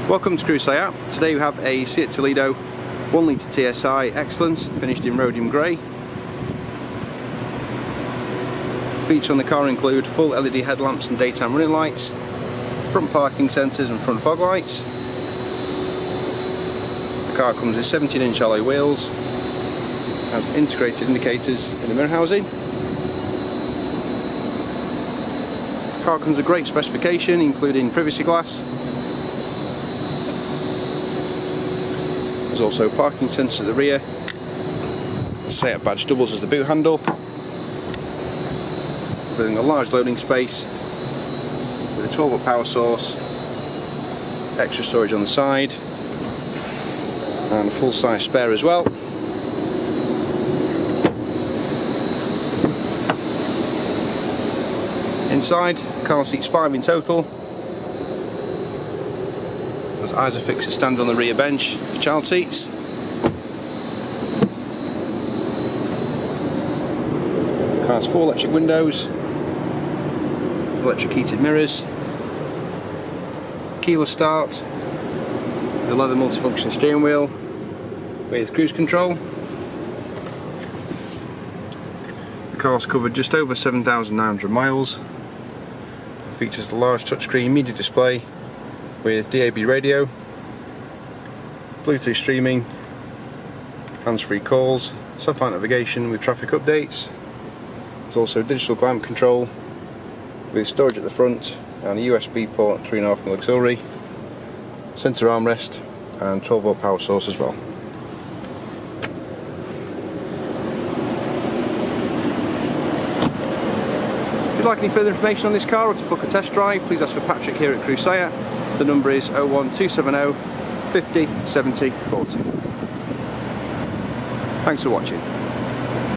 Welcome to Crewe. Today we have a Seat Toledo 1 litre TSI XCELLENCE finished in Rhodium grey. Features on the car include full LED headlamps and daytime running lights, front parking sensors and front fog lights. The car comes with 17-inch alloy wheels, has integrated indicators in the mirror housing. The car comes with great specification including privacy glass. There's also parking sensors at the rear. The Seat badge doubles as the boot handle, including a large loading space with a 12-volt power source, extra storage on the side, and a full-size spare as well. Inside, car seats 5 in total. There's Isofix stand on the rear bench for child seats. The car has 4 electric windows, electric heated mirrors, keyless start, the leather multifunction steering wheel with cruise control. The car's covered just over 7,900 miles. It features a large touchscreen media display with DAB radio, Bluetooth streaming, hands-free calls, satellite navigation with traffic updates. There's also digital climate control with storage at the front and a USB port 3.5mm auxiliary, centre armrest and 12-volt power source as well. If you'd like any further information on this car or to book a test drive, please ask for Patrick here at Crewe. The number is 01270 50 70 40. Thanks for watching.